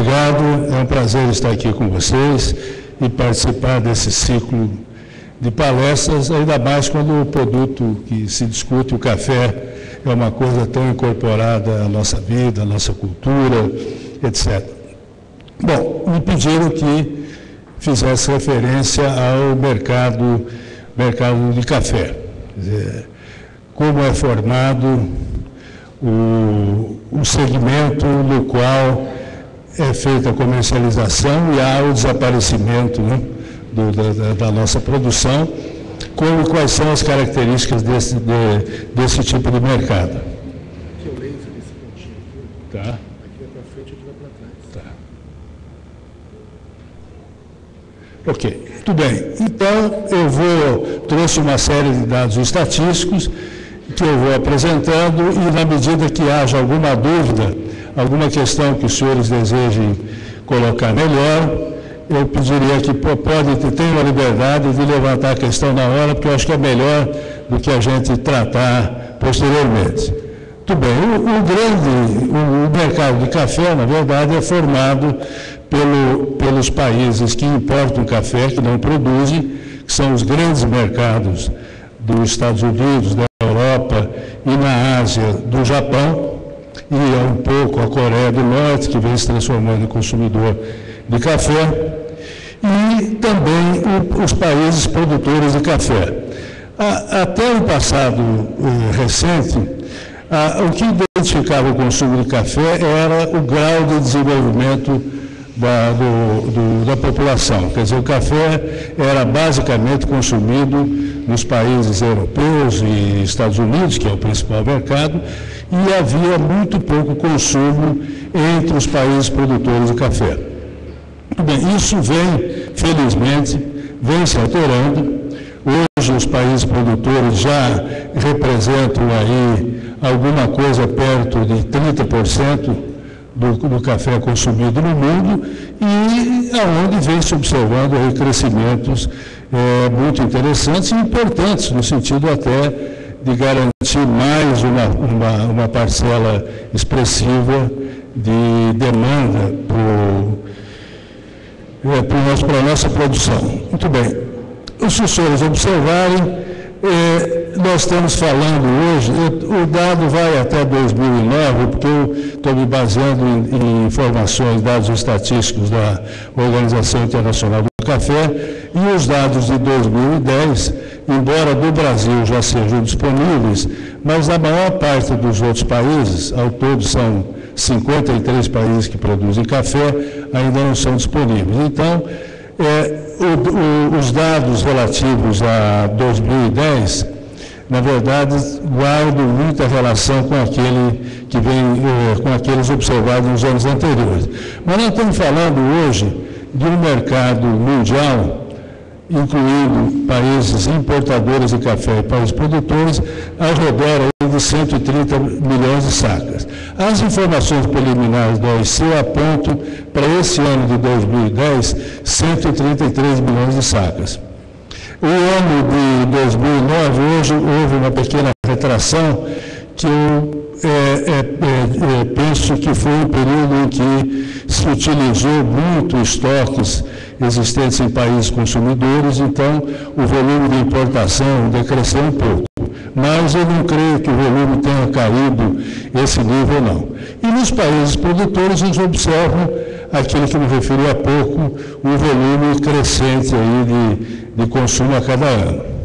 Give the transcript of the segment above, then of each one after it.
obrigado. É um prazer estar aqui com vocês e participar desse ciclo de palestras, ainda mais quando o produto que se discute, o café, é uma coisa tão incorporada à nossa vida, à nossa cultura, etc. Bom, me pediram que fizesse referência ao mercado de café. Quer dizer, como é formado o segmento no qual é feita a comercialização e há o desaparecimento, né, da nossa produção, quais são as características desse tipo de mercado. Aqui eu leio esse pontinho aqui. Tá. Aqui vai para frente, aqui vai para trás. Tá. Ok, muito bem. Então, trouxe uma série de dados estatísticos que eu vou apresentando e, na medida que haja alguma dúvida, alguma questão que os senhores desejem colocar melhor, eu pediria que tenham a liberdade de levantar a questão na hora, porque eu acho que é melhor do que a gente tratar posteriormente. Muito bem, o mercado de café, na verdade, é formado pelos países que importam café, que não produzem, que são os grandes mercados dos Estados Unidos, da Europa e na Ásia, do Japão, e um pouco a Coreia do Norte, que vem se transformando em consumidor de café, e também os países produtores de café. Até o passado recente, o que identificava o consumo de café era o grau de desenvolvimento da população. Quer dizer, o café era basicamente consumido nos países europeus e Estados Unidos, que é o principal mercado, e havia muito pouco consumo entre os países produtores de café. Bem, isso felizmente, se alterando. Hoje os países produtores já representam aí alguma coisa perto de 30% do café consumido no mundo e aonde vem se observando aí crescimentos muito interessantes e importantes, no sentido até de garantir mais uma parcela expressiva de demanda para a nossa produção. Muito bem. Os senhores observarem, nós estamos falando hoje, o dado vai até 2009, porque eu estou me baseando em informações, dados estatísticos da Organização Internacional do Café, e os dados de 2010, embora do Brasil já sejam disponíveis, mas na maior parte dos outros países, ao todo são 53 países que produzem café, ainda não são disponíveis. Então, os dados relativos a 2010, na verdade, guardam muita relação com com aqueles observados nos anos anteriores. Mas nós estamos falando hoje de um mercado mundial, incluindo países importadores de café e países produtores, ao redor de 130 milhões de sacas. As informações preliminares da OIC apontam para esse ano de 2010, 133 milhões de sacas. O ano de 2009, hoje, houve uma pequena retração que eu penso que foi um período em que se utilizou muito estoques existentes em países consumidores, então o volume de importação decresceu um pouco. Mas eu não creio que o volume tenha caído esse nível, não. E nos países produtores, eles observam aquilo que me referi há pouco, o volume crescente aí de consumo a cada ano.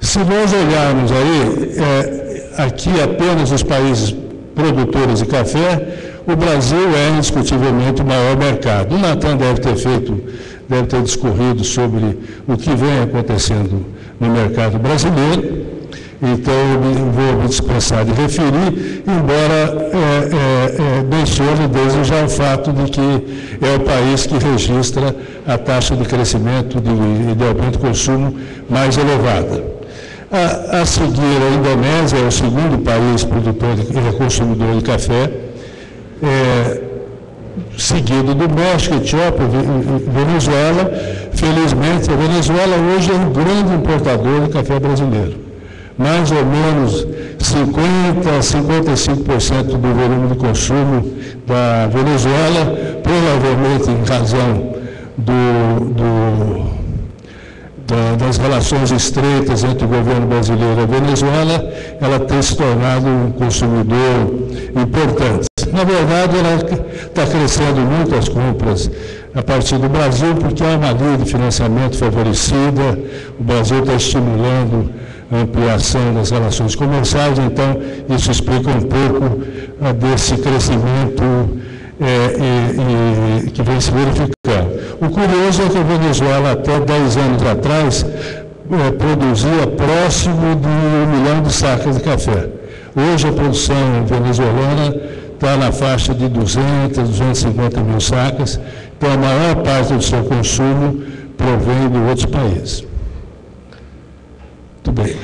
Se nós olharmos aí, aqui apenas os países produtores de café, o Brasil é indiscutivelmente o maior mercado. O Natan deve ter discorrido sobre o que vem acontecendo no mercado brasileiro, então eu vou me dispensar de referir, embora mencione desde já o fato de que é o país que registra a taxa de crescimento e de aumento de consumo mais elevada. A seguir, a Indonésia é o segundo país produtor e consumidor de café. seguido do México, Etiópia, Venezuela. Felizmente, a Venezuela hoje é um grande importador de café brasileiro. Mais ou menos 50% a 55% do volume de consumo da Venezuela, provavelmente em razão das relações estreitas entre o governo brasileiro e a Venezuela, ela tem se tornado um consumidor importante. Na verdade, ela está crescendo muito as compras a partir do Brasil, porque há uma linha de financiamento favorecida, o Brasil está estimulando a ampliação das relações comerciais, então isso explica um pouco desse crescimento que vem se verificando. O curioso é que a Venezuela, até 10 anos atrás, produzia próximo de 1 milhão de sacas de café. Hoje a produção venezuelana está na faixa de 200, 250 mil sacas, então a maior parte do seu consumo provém de outros países. Muito bem.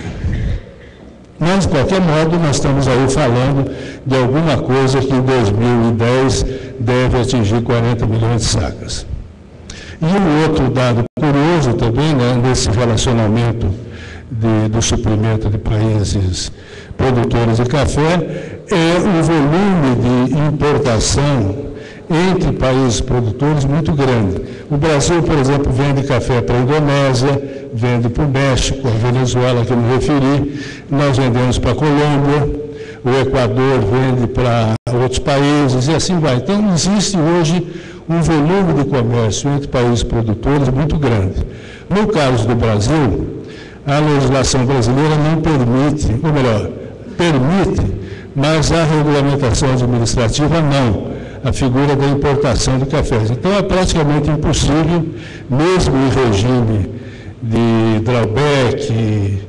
Mas, de qualquer modo, nós estamos aí falando de alguma coisa que em 2010 deve atingir 40 milhões de sacas. E um outro dado curioso também, né, nesse relacionamento do suprimento de países produtores de café, é o volume de importação entre países produtores muito grande. O Brasil, por exemplo, vende café para a Indonésia, vende para o México, a Venezuela, que eu me referi, nós vendemos para a Colômbia, o Equador vende para outros países e assim vai. Então, existe hoje um volume de comércio entre países produtores muito grande. No caso do Brasil, a legislação brasileira não permite, ou melhor, permite, mas a regulamentação administrativa não, a figura da importação de cafés. Então, é praticamente impossível, mesmo em regime de drawback,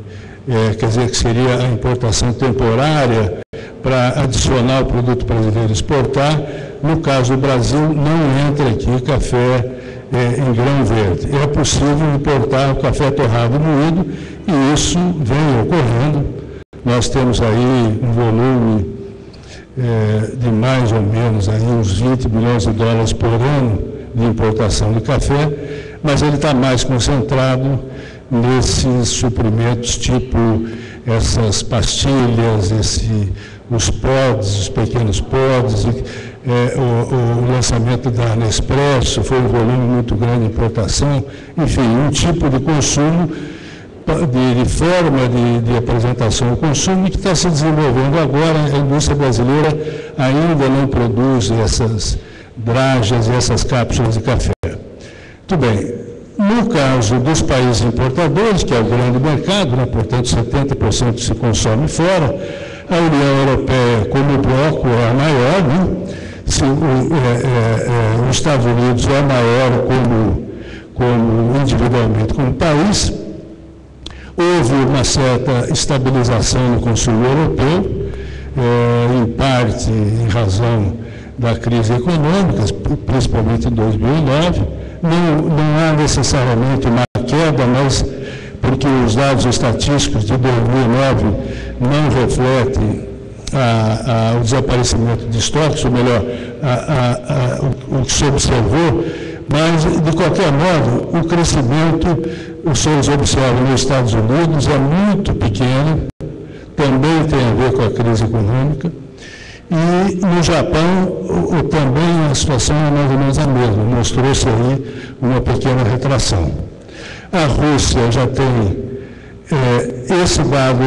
quer dizer, que seria a importação temporária para adicionar o produto brasileiro exportar, no caso do Brasil, não entra aqui café em grão verde. É possível importar o café torrado e moído, e isso vem ocorrendo. Nós temos aí um volume de mais ou menos aí uns 20 bilhões de dólares por ano de importação de café, mas ele está mais concentrado nesses suprimentos tipo essas pastilhas, os pods, os pequenos pods, o lançamento da Nespresso foi um volume muito grande de importação, enfim, um tipo de consumo, de forma de apresentação ao consumo que está se desenvolvendo agora. A indústria brasileira ainda não produz essas drajas e essas cápsulas de café. Muito bem. No caso dos países importadores, que é o grande mercado, né, portanto 70% se consome fora, a União Europeia como bloco é a maior, né? Os Estados Unidos é a maior como individualmente como país. Houve uma certa estabilização no consumo europeu, em parte em razão da crise econômica, principalmente em 2009. Não há necessariamente uma queda, mas porque os dados estatísticos de 2009 não refletem o desaparecimento de estoques, ou melhor, o que se observou, mas, de qualquer modo, o crescimento, os senhores observam nos Estados Unidos, é muito pequeno, também tem a ver com a crise econômica, e no Japão também a situação é mais ou menos a mesma, mostrou-se aí uma pequena retração. A Rússia já tem esse dado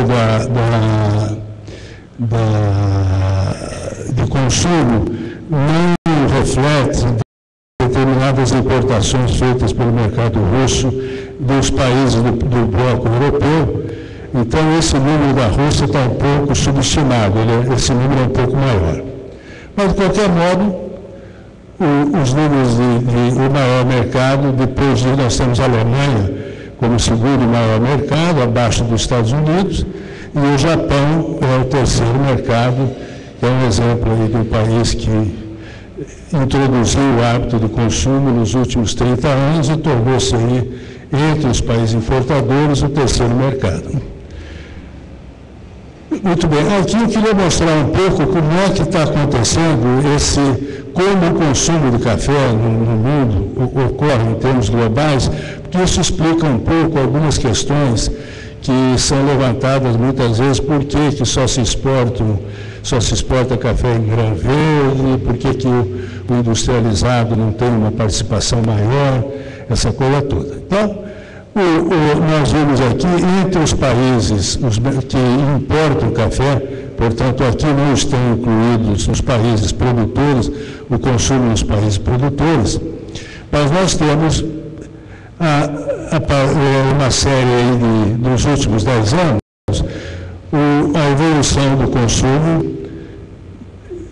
de consumo, não reflete determinadas importações feitas pelo mercado russo dos países do bloco europeu. Então, esse número da Rússia está um pouco subestimado, esse número é um pouco maior. Mas, de qualquer modo, os números o maior mercado, depois disso nós temos a Alemanha como segundo maior mercado, abaixo dos Estados Unidos, e o Japão é o terceiro mercado, que é um exemplo aí de um país que introduziu o hábito de consumo nos últimos 30 anos e tornou-se aí, entre os países importadores, o terceiro mercado. Muito bem, aqui eu queria mostrar um pouco como é que está acontecendo esse como o consumo de café no mundo ocorre em termos globais, porque isso explica um pouco algumas questões que são levantadas muitas vezes, por que só se exporta café em grão verde, por que o industrializado não tem uma participação maior, essa coisa toda. Então, nós vimos aqui, entre os países que importam café, portanto, aqui não estão incluídos os países produtores, o consumo nos países produtores, mas nós temos uma série aí dos últimos 10 anos, a evolução do consumo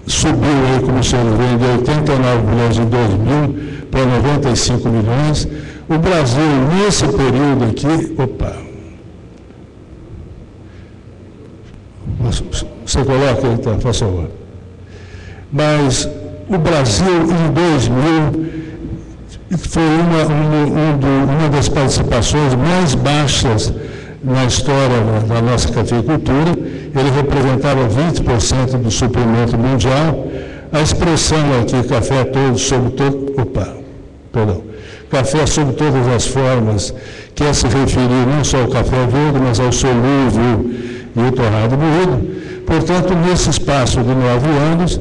subiu aí, como o senhor vê, de 89 milhões em 2000 para 95 milhões. O Brasil, nesse período aqui, você coloca aí, tá, por favor. Mas o Brasil, em 2000, foi uma das participações mais baixas na história da nossa cafeicultura. Ele representava 20% do suprimento mundial. A expressão aqui, café café sob todas as formas, quer se referir não só ao café verde, mas ao solúvel e o torrado moído. Portanto, nesse espaço de 9 anos,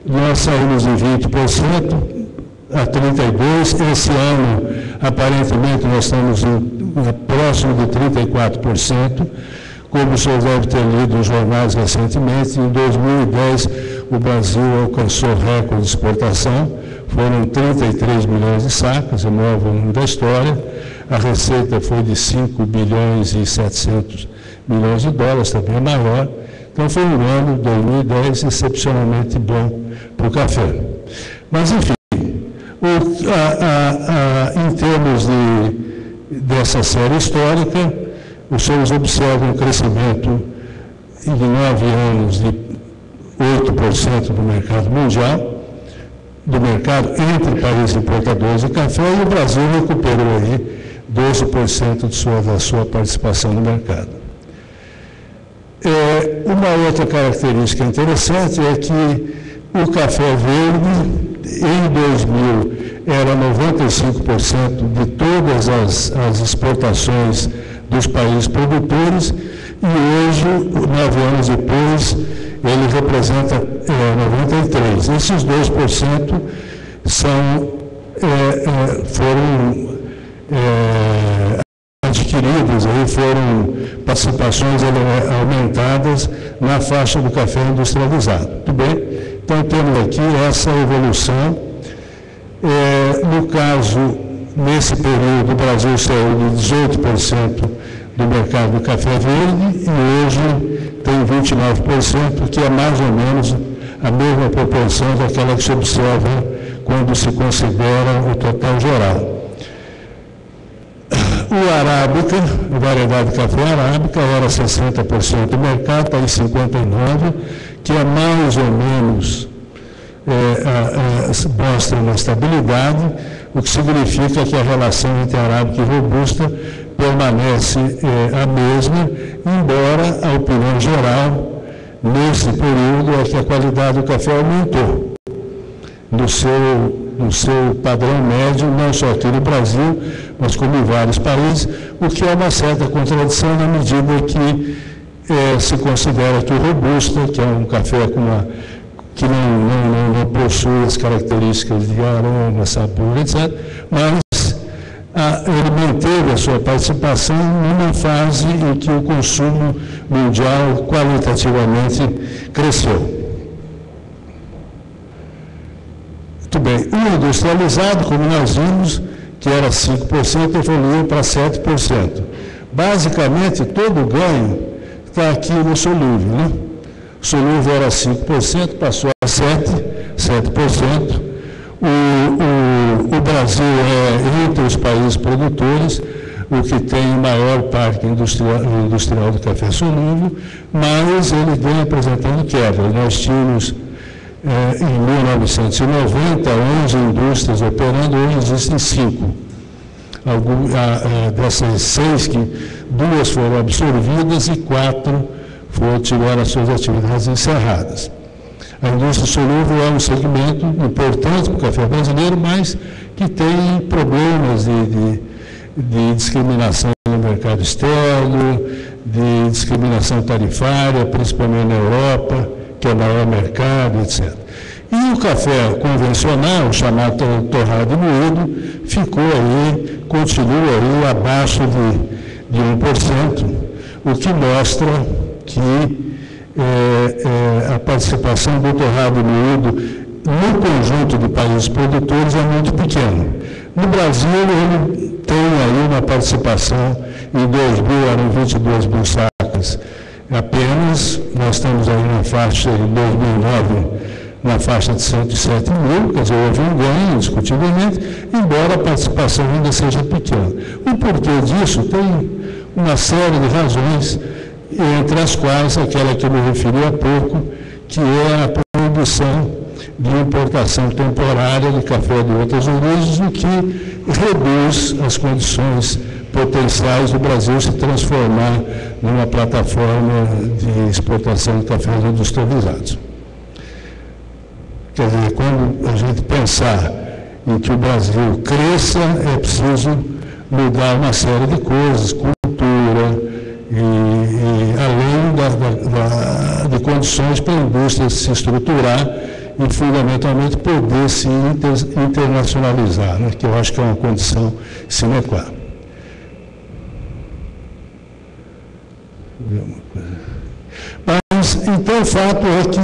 nós saímos de 20% a 32%. Esse ano, aparentemente, nós estamos próximo de 34%. Como o senhor deve ter lido nos jornais recentemente, em 2010 o Brasil alcançou recorde de exportação, foram 33 milhões de sacas, o maior volume da história. A receita foi de 5 bilhões e 700 milhões de dólares, também maior. Então foi um ano, 2010, excepcionalmente bom para o café. Mas, enfim, em termos dessa série histórica, os senhores observam um crescimento em 9 anos de 8% do mercado mundial, do mercado entre países importadores de café, e o Brasil recuperou aí 12% da sua participação no mercado. Uma outra característica interessante é que o café verde, em 2000, era 95% de todas as exportações dos países produtores, e hoje, 9 anos depois, ele representa 93%. Esses 2% foram adquiridos, aí foram participações aumentadas na faixa do café industrializado. Tudo bem? Então, temos aqui essa evolução. No caso, nesse período, o Brasil saiu de 18% do mercado do café verde e hoje tem 29%, que é mais ou menos a mesma proporção daquela que se observa quando se considera o total geral. O arábica, a variedade de café arábica, era 60% do mercado, está em 59%, que é mais ou menos, mostra uma estabilidade, o que significa que a relação entre arábica e robusta permanece a mesma, embora a opinião geral, nesse período, é que a qualidade do café aumentou no seu padrão médio, não só aqui no Brasil, mas como em vários países, o que é uma certa contradição na medida que se considera que o robusta, que é um café que não possui as características de aroma, sabor, etc., mas ele manteve a sua participação numa fase em que o consumo mundial qualitativamente cresceu. Muito bem. O industrializado, como nós vimos, que era 5%, evoluiu para 7%. Basicamente, todo o ganho está aqui no solúvel, né? O solúvel era 5%, passou a 7%. O Brasil é, entre os países produtores, o que tem o maior parque industrial de café solúvel, mas ele vem apresentando quebra. Nós tínhamos, em 1990, 11 indústrias operando, hoje existem 5. Dessas 6, 2 foram absorvidas e 4 tiveram as suas atividades encerradas. A indústria solúvel é um segmento importante para o café brasileiro, mas que tem problemas de discriminação no mercado externo, de discriminação tarifária, principalmente na Europa, que é o maior mercado, etc. E o café convencional, chamado torrado e moído, ficou aí, continua aí abaixo de 1%, o que mostra que a participação do torrado e moído no conjunto de países produtores é muito pequena. No Brasil, ele tem aí uma participação, em 2000 eram 22 mil sacas apenas, nós estamos aí na faixa, em 2009, na faixa de 107 mil, quer dizer, houve um ganho, indiscutivelmente, embora a participação ainda seja pequena. O porquê disso tem uma série de razões, entre as quais aquela que eu me referi há pouco, que é a proibição de importação temporária de café de outras origens, o que reduz as condições potenciais do Brasil se transformar numa plataforma de exportação de cafés industrializados. Quer dizer, quando a gente pensar em que o Brasil cresça, é preciso mudar uma série de coisas, cultura, e além de condições para a indústria se estruturar e, fundamentalmente, poder se internacionalizar, né, que eu acho que é uma condição sine qua non. Mas, então, o fato é que,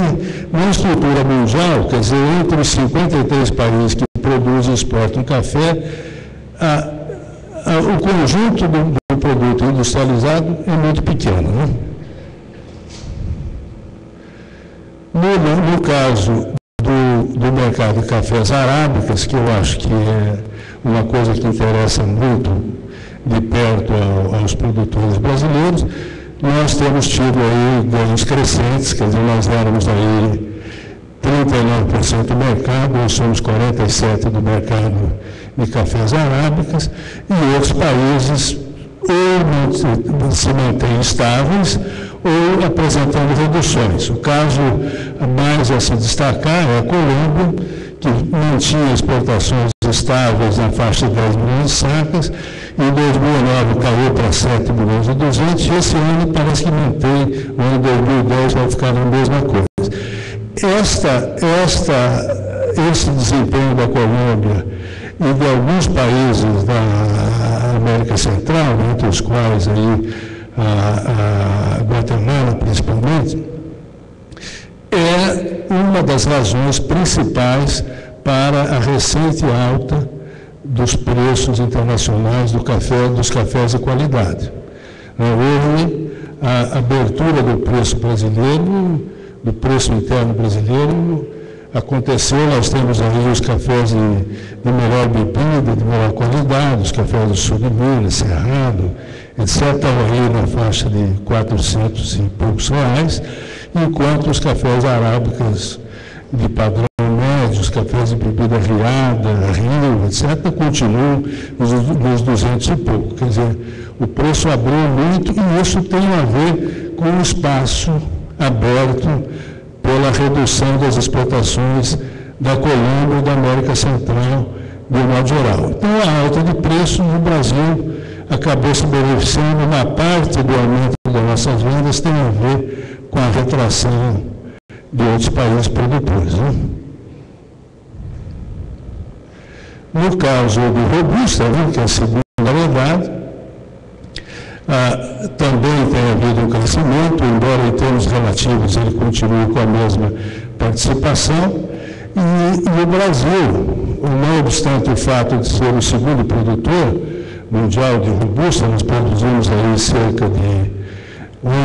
na estrutura mundial, quer dizer, entre os 53 países que produzem e exportam café, o conjunto do produto industrializado é muito pequeno, né? No caso do mercado de cafés arábicas, que eu acho que é uma coisa que interessa muito de perto aos produtores brasileiros, nós temos tido aí ganhos crescentes, quer dizer, nós éramos aí 39% do mercado, nós somos 47% do mercado de cafés arábicas, e outros países ou se mantêm estáveis ou apresentando reduções. O caso mais a se destacar é a Colômbia, que mantinha exportações estáveis na faixa de 10 milhões de sacas, em 2009 caiu para 7 milhões e 200, e esse ano parece que mantém, o ano 2010 vai ficar na mesma coisa. Esse desempenho da Colômbia e de alguns países da América Central, entre os quais aí a Guatemala principalmente, é uma das razões principais para a recente alta dos preços internacionais dos cafés de qualidade. Houve a abertura do preço brasileiro, do preço interno brasileiro, aconteceu, nós temos aí os cafés de melhor bebida, de melhor qualidade, os cafés do sul de Minas, Cerrado, etc., estavam aí na faixa de 400 e poucos reais, enquanto os cafés arábicas de padrão médio, os cafés de bebida riada, rio, etc., continuam nos 200 e pouco. Quer dizer, o preço abriu muito e isso tem a ver com o espaço aberto pela redução das exportações da Colômbia e da América Central, de um modo geral. Então, a alta de preço no Brasil acabou se beneficiando, uma parte do aumento das nossas vendas tem a ver com a retração de outros países produtores, né? No caso do Robusta, né, que é a segunda variedade, também tem havido um crescimento, embora em termos relativos ele continue com a mesma participação, e o Brasil, não obstante o fato de ser o segundo produtor mundial de Robusta, nós produzimos aí cerca de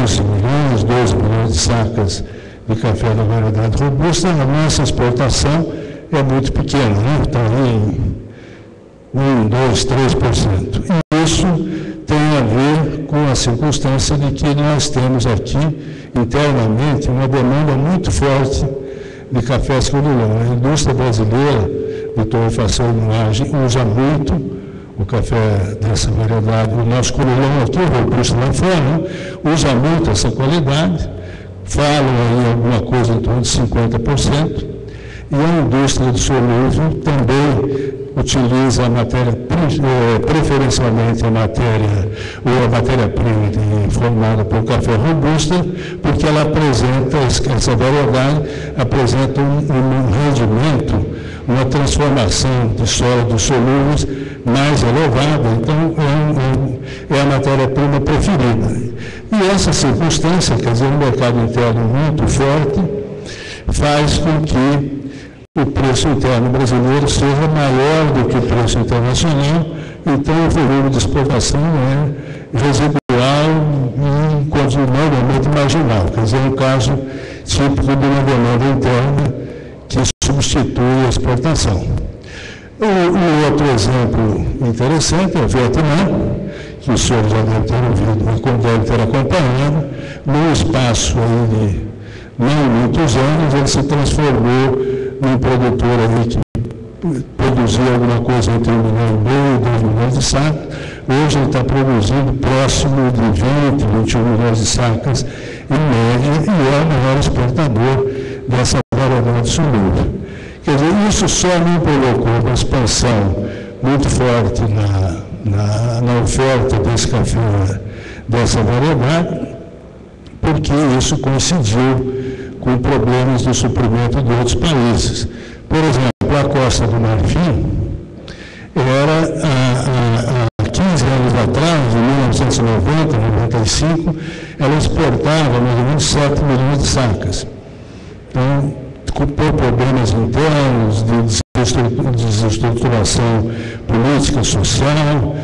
11 milhões, 12 milhões de sacas de café da variedade Robusta, a nossa exportação é muito pequena, né? Está aí em 1, 2, 3%. E isso tem a ver com a circunstância de que nós temos aqui, internamente, uma demanda muito forte de cafés colulão. A indústria brasileira de torrefação e moagem usa muito o café dessa variedade. O nosso colulão aqui, o Robusta lá fora, usa muito essa qualidade, falam aí alguma coisa em torno de 50%, e a indústria do solúvel também utiliza a matéria, preferencialmente a matéria-prima formada por café robusta, porque ela apresenta, essa variedade apresenta um rendimento, uma transformação de sólidos solúveis mais elevada, então é a matéria-prima preferida. E essa circunstância, quer dizer, um mercado interno muito forte, faz com que o preço interno brasileiro seja maior do que o preço internacional, então o volume de exportação é residual e normalmente marginal, quer dizer, um caso típico de uma demanda interna que substitui a exportação. O outro exemplo interessante é o Vietnã, que o senhor já deve ter ouvido, deve ter acompanhado, num espaço aí de não muitos anos, ele se transformou num produtor aí que produzia alguma coisa entre 1,5 milhão e 2 milhões de sacas. Hoje ele está produzindo próximo de 20, 21 milhões de sacas em média e é o maior exportador dessa variedade solúvel. Quer dizer, isso só não provocou uma expansão muito forte na oferta desse café, dessa variedade, porque isso coincidiu com problemas do suprimento de outros países. Por exemplo, a Costa do Marfim era, há 15 anos atrás, em 1990, 95, ela exportava mais ou menos 7 milhões de sacas. Então, por problemas internos, de desestruturação política, social,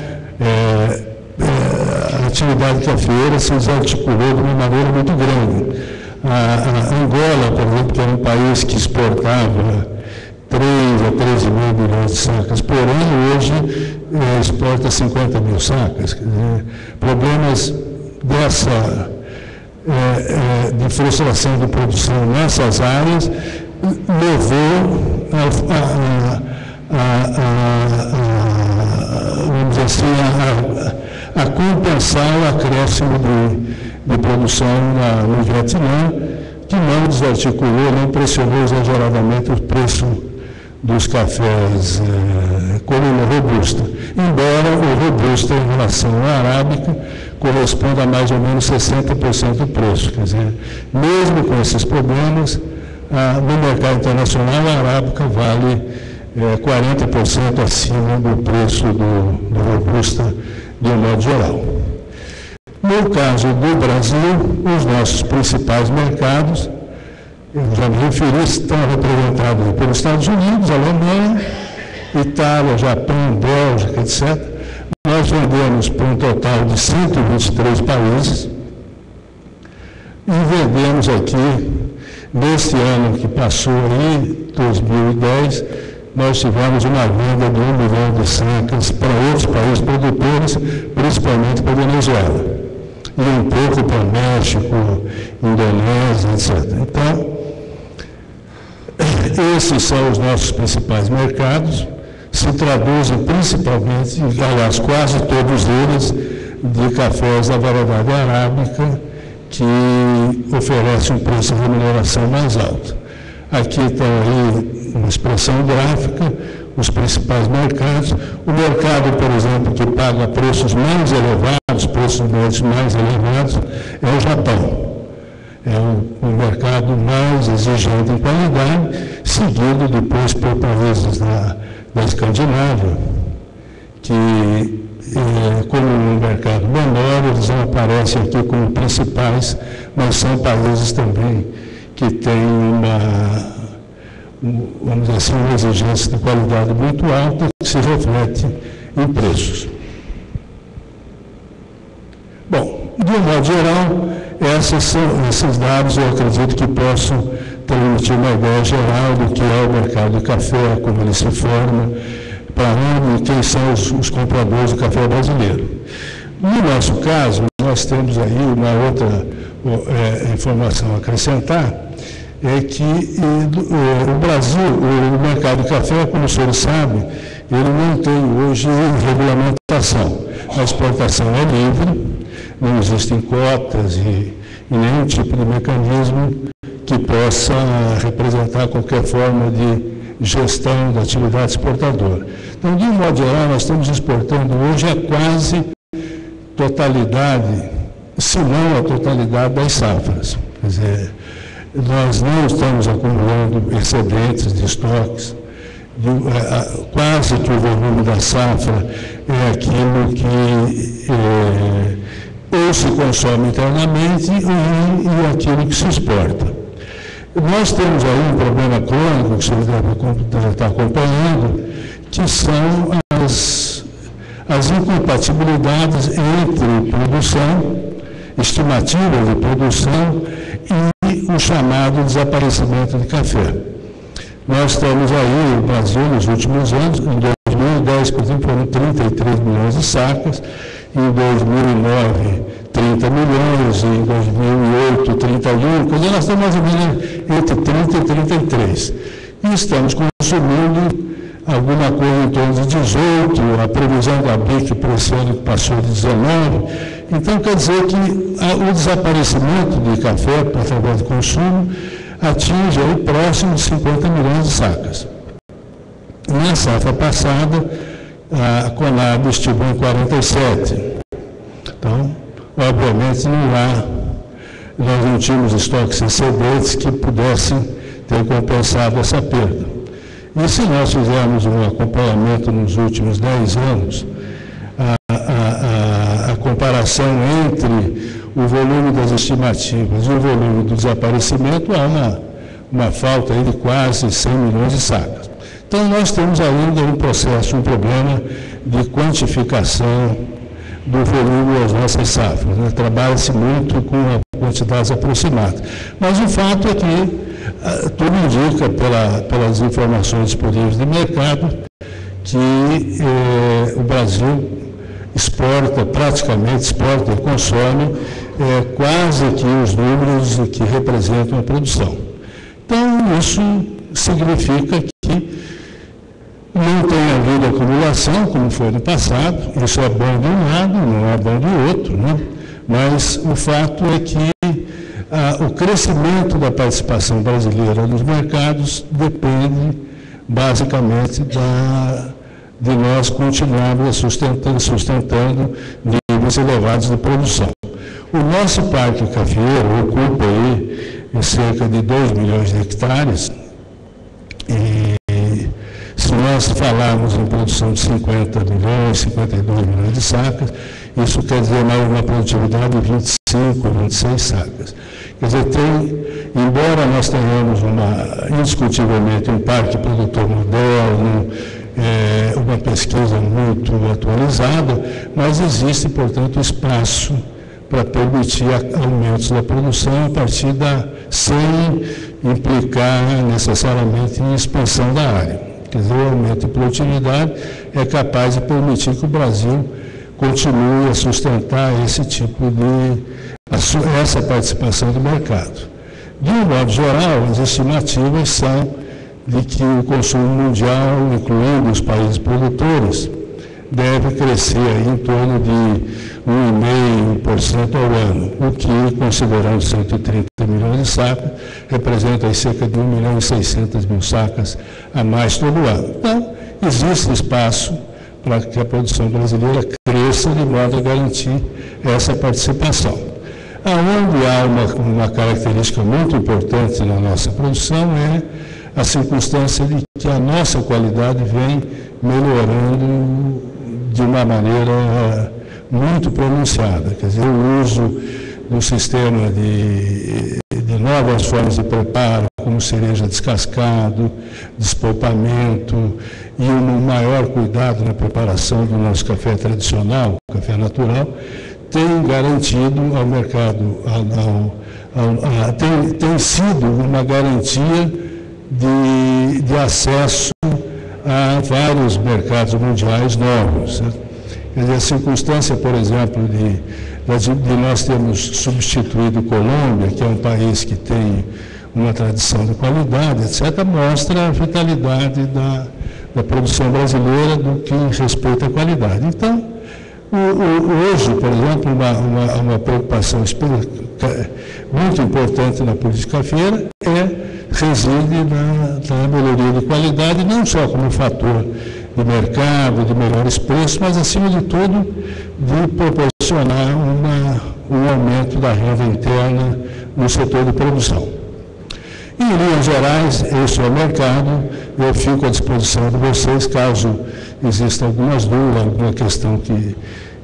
a atividade cafeeira se desarticulou de uma maneira muito grande. A Angola, por exemplo, que era um país que exportava 3 a 13,5 milhões de sacas por ano, hoje exporta 50 mil sacas. Quer dizer, problemas de frustração de produção nessas áreas levou vamos dizer assim, a compensar o acréscimo de produção no Vietnã, que não desarticulou, não pressionou exageradamente o preço dos cafés coluna robusta, embora o robusta em relação à arábica corresponda a mais ou menos 60% do preço. Quer dizer, mesmo com esses problemas, no mercado internacional a arábica vale 40% acima do preço do robusta de um modo geral. No caso do Brasil, os nossos principais mercados, eu já me referi, estão representados pelos Estados Unidos, Alemanha, Itália, Japão, Bélgica, etc. Nós vendemos para um total de 123 países e vendemos aqui, neste ano que passou aí, 2010, nós tivemos uma venda de 1 milhão de sacas para outros países produtores, principalmente para a Venezuela, e um pouco para México, Indonésia, etc. Então, esses são os nossos principais mercados, se traduzem principalmente, aliás, quase todos eles, de cafés da variedade arábica, que oferece um preço de remuneração mais alto. Aqui está aí uma expressão gráfica, os principais mercados. O mercado, por exemplo, que paga preços mais elevados, preços médios mais elevados, é o Japão. É o mercado mais exigente em qualidade, seguido depois por países da Escandinávia, que, como um mercado menor, eles não aparecem aqui como principais, mas são países também que têm vamos dizer assim, uma exigência de qualidade muito alta que se reflete em preços. Bom, de um modo geral, esses dados eu acredito que possam transmitir uma ideia geral do que é o mercado de café, como ele se forma, para onde e quem são os compradores do café brasileiro. No nosso caso, nós temos aí uma outra informação a acrescentar, é que o Brasil, o mercado de café, como os senhores sabem, ele não tem hoje regulamentação. A exportação é livre, não existem cotas e e nenhum tipo de mecanismo que possa representar qualquer forma de gestão da atividade exportadora. Então, de um modo geral, nós estamos exportando hoje a quase totalidade, se não a totalidade das safras. Quer dizer, nós não estamos acumulando excedentes de estoques, quase que o volume da safra é aquilo que ou se consome internamente e aquilo que se exporta. Nós temos aí um problema crônico, que você deve estar acompanhando, que são as incompatibilidades entre produção, estimativa de produção e o chamado desaparecimento de café. Nós temos aí, o Brasil, nos últimos anos, em 2010, por exemplo, foram 33 milhões de sacas, em 2009, 30 milhões, em 2008, 31, quer dizer, nós estamos mais ou menos entre 30 e 33. E estamos consumindo alguma coisa em torno de 18, a previsão da BIC para esse ano passou de 19. Então, quer dizer que o desaparecimento de café através do consumo atinge aí próximo de 50 milhões de sacas. Na safra passada, a Conab estimou em 47. Então, obviamente, nós não tínhamos estoques excedentes que pudessem ter compensado essa perda. E se nós fizermos um acompanhamento nos últimos 10 anos, a comparação entre o volume das estimativas e o volume do desaparecimento, há uma falta aí de quase 100 milhões de sacas. Então, nós temos ainda um processo, um problema de quantificação do volume das nossas safras. Né? Trabalha-se muito com quantidades aproximadas. Mas o fato é que tudo indica, pelas informações disponíveis do mercado, que o Brasil praticamente exporta e consome quase que os números que representam a produção. Então, isso significa que não tem havido acumulação, como foi no passado. Isso é bom de um lado, não é bom de outro, né? Mas o fato é que o crescimento da participação brasileira nos mercados depende basicamente de nós continuarmos sustentando níveis elevados de produção. O nosso parque cafeeiro ocupa aí cerca de 2 milhões de hectares e se nós falarmos em produção de 50 milhões, 52 milhões de sacas, isso quer dizer uma produtividade de 25, 26 sacas. Quer dizer, embora nós tenhamos indiscutivelmente um parque produtor moderno, uma pesquisa muito atualizada, mas existe, portanto, espaço para permitir aumentos da produção a partir sem implicar necessariamente em expansão da área. Quer dizer, o aumento de produtividade é capaz de permitir que o Brasil continue a sustentar essa participação do mercado. De um modo geral, as estimativas são de que o consumo mundial, incluindo os países produtores, deve crescer aí em torno de 1,5% ao ano, o que, considerando 130 milhões de sacas, representa aí cerca de 1.600.000 sacas a mais todo ano. Então, existe espaço para que a produção brasileira cresça de modo a garantir essa participação. Aonde há uma característica muito importante na nossa produção é a circunstância de que a nossa qualidade vem melhorando de uma maneira muito pronunciada. Quer dizer, o uso do sistema de novas formas de preparo, como cereja descascado, despolpamento e um maior cuidado na preparação do nosso café tradicional, café natural, tem garantido ao mercado, tem sido uma garantia de acesso a vários mercados mundiais novos. Certo? Quer dizer, a circunstância, por exemplo, de nós termos substituído Colômbia, que é um país que tem uma tradição de qualidade, etc., mostra a vitalidade da produção brasileira do que respeita à qualidade. Então, Hoje, por exemplo, uma preocupação muito importante na política cafeira reside na melhoria de qualidade, não só como fator de mercado, de melhores preços, mas, acima de tudo, de proporcionar um aumento da renda interna no setor de produção. Em linhas gerais, esse é o mercado. Eu fico à disposição de vocês, caso existam algumas dúvidas, alguma questão que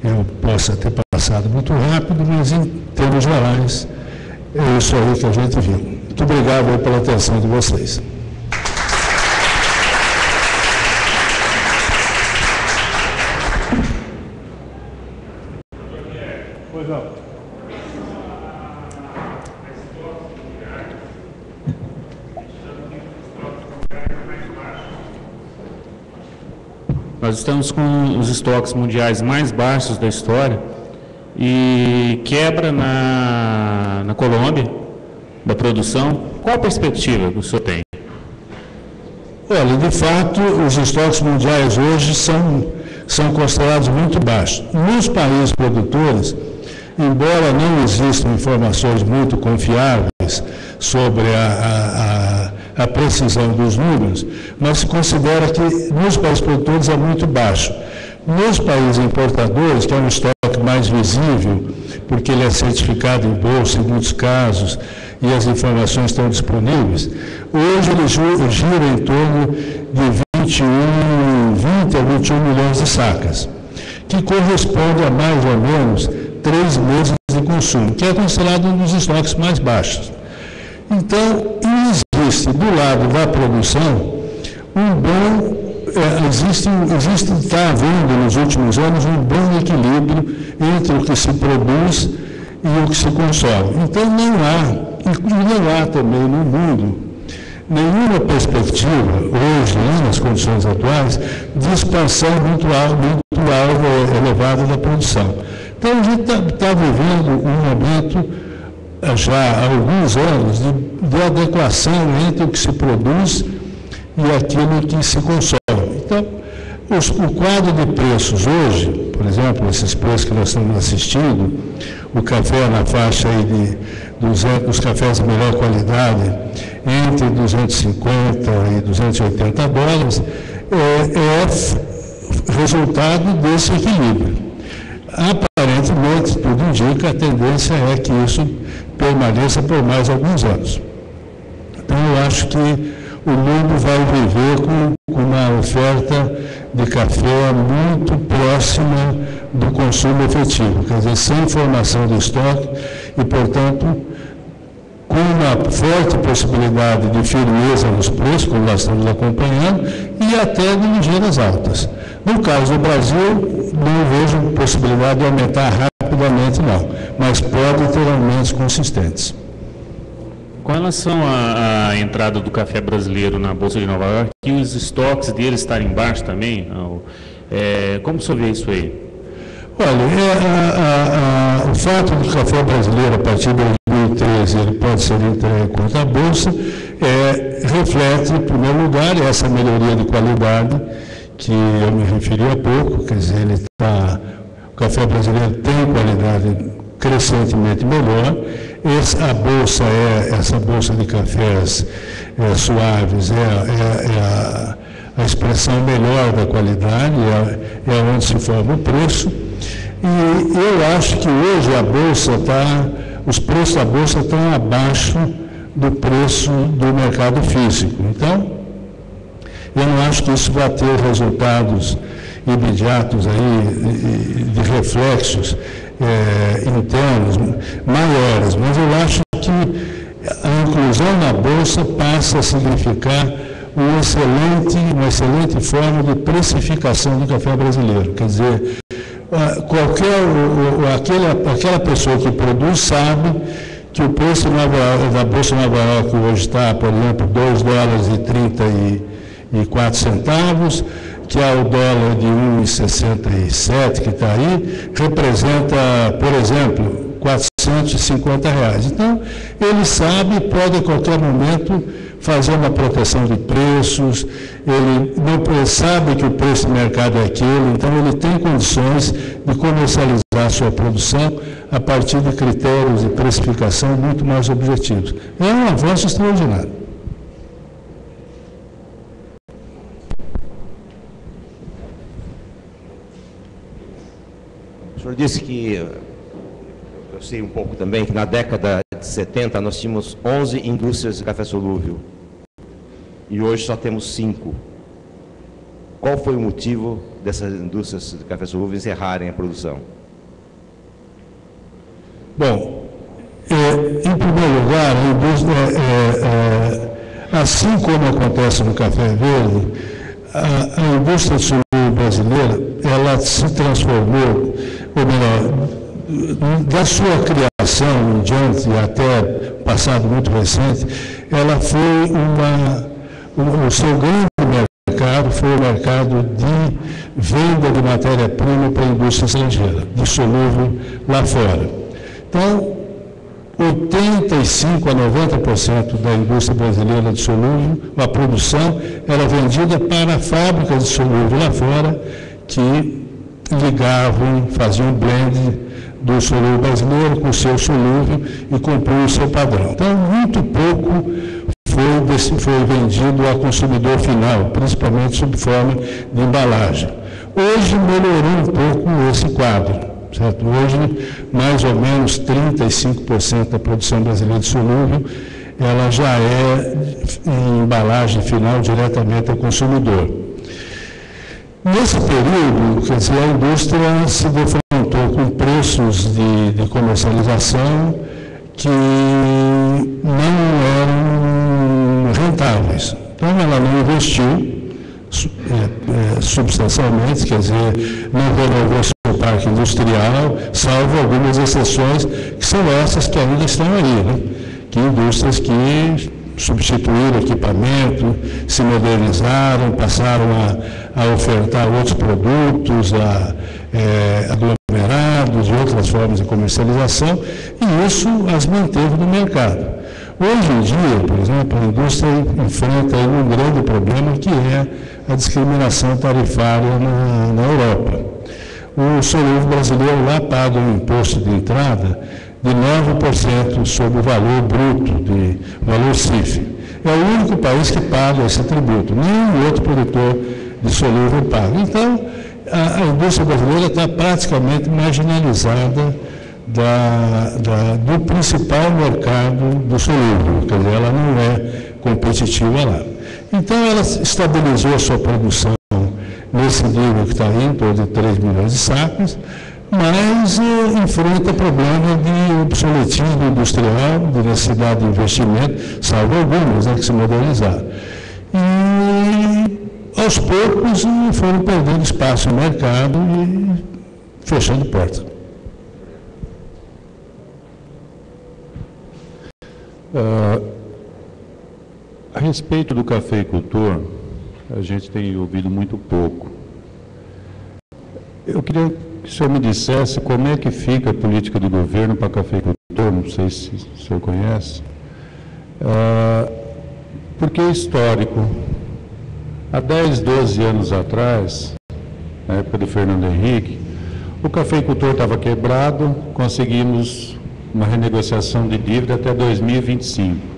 eu possa ter passado muito rápido, mas em termos gerais, é isso aí que a gente viu. Muito obrigado pela atenção de vocês. Pois não. Nós estamos com os estoques mundiais mais baixos da história e quebra na Colômbia da produção. Qual a perspectiva que o senhor tem? Olha, de fato, os estoques mundiais hoje são considerados muito baixos. Nos países produtores, embora não existam informações muito confiáveis sobre a precisão dos números, mas se considera que nos países produtores é muito baixo. Nos países importadores, que é um estoque mais visível, porque ele é certificado em bolsa em muitos casos e as informações estão disponíveis, hoje ele gira em torno de 20 a 21 milhões de sacas, que corresponde a mais ou menos 3 meses de consumo, que é considerado um dos estoques mais baixos. Então, existe do lado da produção está havendo nos últimos anos um bom equilíbrio entre o que se produz e o que se consome. Então, não há também no mundo nenhuma perspectiva, hoje, nas condições atuais, de expansão muito elevada da produção. Então, a gente está vivendo um momento, já há alguns anos, de adequação entre o que se produz e aquilo que se consome. Então, o quadro de preços hoje, por exemplo, esses preços que nós estamos assistindo, o café na faixa aí os cafés de melhor qualidade, entre 250 e 280 dólares, é resultado desse equilíbrio. Aparentemente, tudo indica, a tendência é que isso permaneça por mais alguns anos. Então, eu acho que o mundo vai viver com uma oferta de café muito próxima do consumo efetivo, quer dizer, sem formação de estoque e, portanto, com uma forte possibilidade de firmeza nos preços, como nós estamos acompanhando, e até de ligeiras altas. No caso do Brasil, não vejo possibilidade de aumentar rapidamente, não, mas pode ter aumentos consistentes. Com relação à entrada do café brasileiro na Bolsa de Nova York, e os estoques dele estarem baixos também, como o senhor vê isso aí? Olha, o fato do café brasileiro, a partir de 2013, ele pode ser entregue contra a Bolsa, reflete, em primeiro lugar, essa melhoria de qualidade que eu me referi há pouco, quer dizer, o café brasileiro tem qualidade crescentemente melhor. Essa bolsa de cafés suaves é a expressão melhor da qualidade, é onde se forma o preço. E eu acho que hoje os preços da bolsa estão abaixo do preço do mercado físico. Então, eu não acho que isso vai ter resultados imediatos aí, de reflexos internos maiores, mas eu acho que a inclusão na Bolsa passa a significar uma excelente forma de precificação do café brasileiro. Quer dizer, aquela pessoa que produz sabe que o preço da Bolsa de Nova York hoje está, por exemplo, $2,34, que é o dólar de 1,67 que está aí, representa, por exemplo, R$450. Então, ele sabe, pode a qualquer momento fazer uma proteção de preços, ele sabe que o preço de mercado é aquele, então ele tem condições de comercializar sua produção a partir de critérios de precificação muito mais objetivos. É um avanço extraordinário. O senhor disse que, eu sei um pouco também, que na década de 70 nós tínhamos 11 indústrias de café solúvel e hoje só temos 5. Qual foi o motivo dessas indústrias de café solúvel encerrarem a produção? Bom, em primeiro lugar, a indústria, assim como acontece no café verde, a indústria de solúvel brasileira, ela se transformou, ou melhor, da sua criação em diante, até passado muito recente, ela foi o seu grande mercado foi o mercado de venda de matéria-prima para a indústria estrangeira, de solúvel lá fora. Então, 85% a 90% da indústria brasileira de solúvel, a produção, era vendida para fábricas de solúvel lá fora, que ligavam, faziam blend do solúvel brasileiro com o seu solúvel e cumpriam o seu padrão. Então, muito pouco foi vendido ao consumidor final, principalmente sob forma de embalagem. Hoje melhorou um pouco esse quadro, certo? Hoje, mais ou menos 35% da produção brasileira de solúvel, ela já é em embalagem final diretamente ao consumidor. Nesse período, quer dizer, a indústria se defrontou com preços de comercialização que não eram rentáveis. Então, ela não investiu substancialmente, quer dizer, não renovou seu parque industrial, salvo algumas exceções, que são essas que ainda estão aí, né? Que indústrias que substituíram equipamento, se modernizaram, passaram a ofertar outros produtos, aglomerados e outras formas de comercialização, e isso as manteve no mercado. Hoje em dia, por exemplo, a indústria enfrenta um grande problema, que é a discriminação tarifária na Europa. O solúvel brasileiro lá paga um imposto de entrada de 9% sobre o valor bruto, valor CIF. É o único país que paga esse tributo, nenhum outro produtor de solúvel paga. Então, a indústria brasileira está praticamente marginalizada do principal mercado do solúvel, quer dizer, ela não é competitiva lá. Então, ela estabilizou a sua produção nesse nível que está aí, em torno de 3 milhões de sacos, mas enfrenta problema de obsoletismo industrial, de necessidade de investimento, salvo algumas, que se modernizar. E, aos poucos, foram perdendo espaço no mercado e fechando portas. A respeito do cafeicultor, a gente tem ouvido muito pouco. Eu queria que o senhor me dissesse como é que fica a política do governo para cafeicultor, não sei se o senhor conhece, porque é histórico. Há 10, 12 anos atrás, na época do Fernando Henrique, o cafeicultor estava quebrado, conseguimos uma renegociação de dívida até 2025.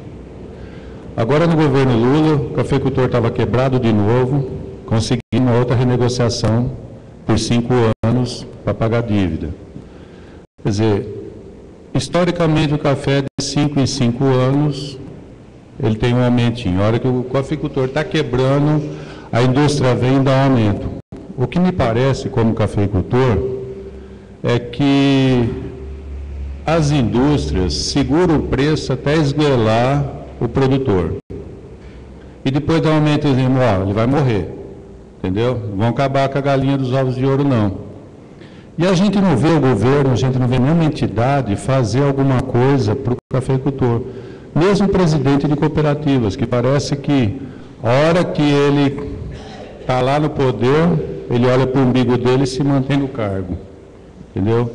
Agora, no governo Lula, o cafeicultor estava quebrado de novo, conseguimos uma outra renegociação por 5 anos para pagar a dívida. Quer dizer, historicamente o café de 5 em 5 anos, ele tem um aumentinho. A hora que o cafeicultor está quebrando, a indústria vem e dá um aumento. O que me parece, como cafeicultor, é que as indústrias seguram o preço até esgoelar o produtor. E depois dá um aumento, ele vai morrer. Entendeu? Não vão acabar com a galinha dos ovos de ouro, não. E a gente não vê o governo, a gente não vê nenhuma entidade fazer alguma coisa para o cafeicultor. Mesmo o presidente de cooperativas, que parece que a hora que ele está lá no poder, ele olha para o umbigo dele e se mantém no cargo. Entendeu?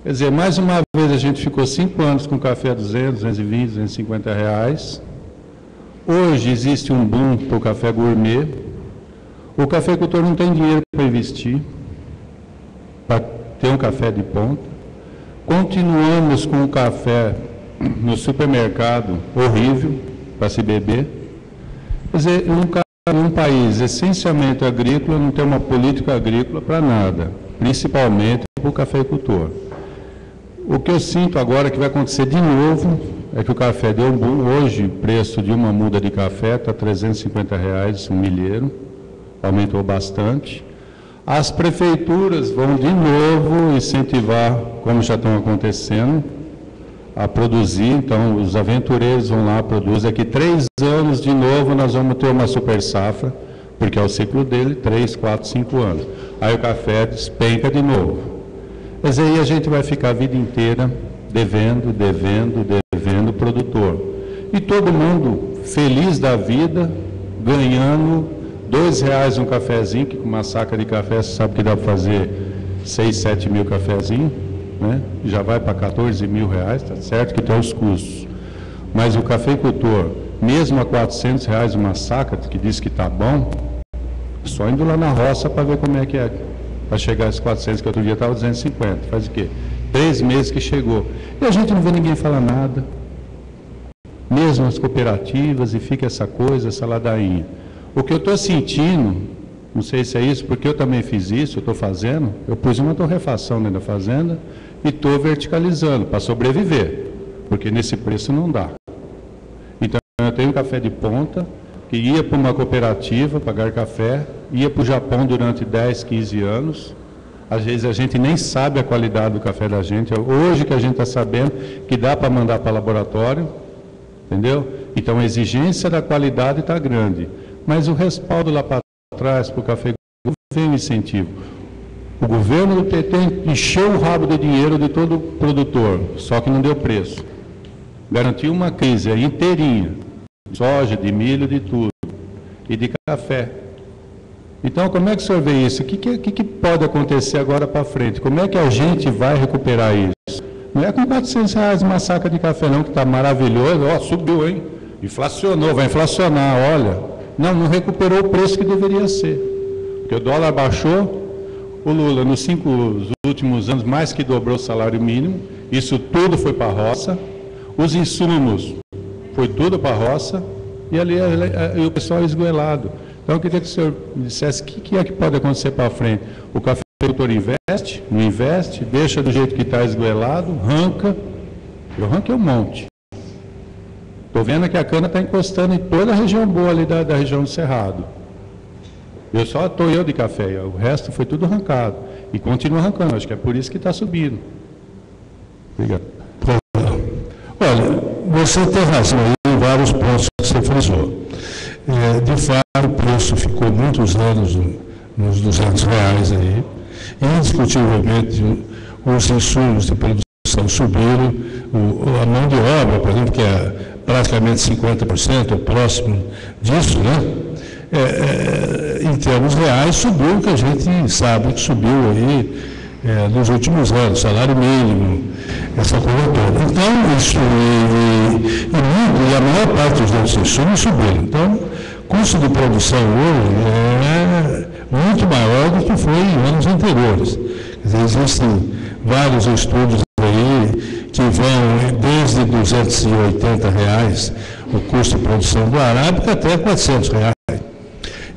Quer dizer, mais uma vez a gente ficou 5 anos com café a 200, 220, 250 reais. Hoje existe um boom para o café gourmet. O cafeicultor não tem dinheiro para investir, para ter um café de ponta. Continuamos com o café no supermercado horrível para se beber. Quer dizer, um país essencialmente agrícola não tem uma política agrícola para nada, principalmente para o cafeicultor. O que eu sinto agora que vai acontecer de novo é que o café deu um boom. Hoje o preço de uma muda de café está R$ 350, um milheiro, aumentou bastante. As prefeituras vão de novo incentivar, como já estão acontecendo, a produzir. Então os aventureiros vão lá, produzem. Daqui 3 anos de novo nós vamos ter uma super safra, porque é o ciclo dele, 3, 4, 5 anos. Aí o café despenca de novo. Mas aí a gente vai ficar a vida inteira devendo o produtor. E todo mundo feliz da vida, ganhando R$ 2 um cafezinho, que com uma saca de café você sabe que dá para fazer 6, 7 mil cafezinhos, né? Já vai para R$ 14 mil, tá certo que tem os custos. Mas o cafeicultor, mesmo a R$ 400 uma saca, que diz que está bom, só indo lá na roça para ver como é que é. Para chegar a esses 400, que outro dia estava 250. Faz o quê? 3 meses que chegou. E a gente não vê ninguém falar nada. Mesmo as cooperativas, e fica essa coisa, essa ladainha. O que eu estou sentindo, não sei se é isso, porque eu também fiz isso, eu estou fazendo, eu pus uma torrefação dentro da fazenda e estou verticalizando para sobreviver, porque nesse preço não dá. Então, eu tenho um café de ponta, que ia para uma cooperativa pagar café, ia para o Japão durante 10, 15 anos. Às vezes a gente nem sabe a qualidade do café da gente. Hoje que a gente está sabendo que dá para mandar para laboratório, entendeu? Então a exigência da qualidade está grande. Mas o respaldo lá para trás, para o café, vem um incentivo. O governo do PT encheu o rabo de dinheiro de todo produtor, só que não deu preço. Garantiu uma crise aí inteirinha. De soja, de milho, de tudo. E de café. Então, como é que o senhor vê isso? O que pode acontecer agora para frente? Como é que a gente vai recuperar isso? Não é com R$ 400 uma saca de café não, que está maravilhoso. Ó, subiu, hein? Inflacionou, vai inflacionar, olha. Não recuperou o preço que deveria ser. Porque o dólar baixou, o Lula, nos 5 últimos anos, mais que dobrou o salário mínimo. Isso tudo foi para a roça. Os insumos foi tudo para a roça, e ali o pessoal é esgoelado. Então, eu queria que o senhor me dissesse o que é que pode acontecer para frente. O cafeicultor investe, não investe, deixa do jeito que está esgoelado, arranca. Eu arranquei um monte. Estou vendo que a cana está encostando em toda a região boa ali da região do Cerrado. Eu só estou de café, o resto foi tudo arrancado. E continua arrancando, acho que é por isso que está subindo. Obrigado. Olha, você tem razão aí em vários pontos que você frisou. De fato, o preço ficou muitos anos nos R$200 aí. Indiscutivelmente, os insumos de produção subiram. A mão de obra, por exemplo, que é praticamente 50%, ou próximo disso, né? Em termos reais, subiu o que a gente sabe que subiu aí nos últimos anos, salário mínimo, essa coisa toda. Então, isso e a maior parte dos nossos insumos subiram. Então, o custo de produção hoje é muito maior do que foi em anos anteriores. Quer dizer, existem vários estudos aí que vão desde R$280 o custo de produção do arábica até R$400.